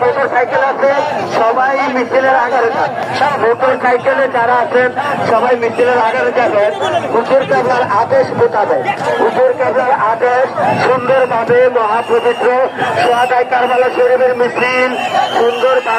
Motorcycle আছে সবাই মিছিলের আগারে মোটরসাইকেলে যারা আছেন সবাই মিছিলের আগারে যাবেন। হুজুর কেবলার আদেশ মোতাবেক হুজুর কেবলার আদেশ সুন্দরভাবে মহাপবিত্র সোহাদায়ে কারবালা শরীফের মিছিল সুন্দরভাবে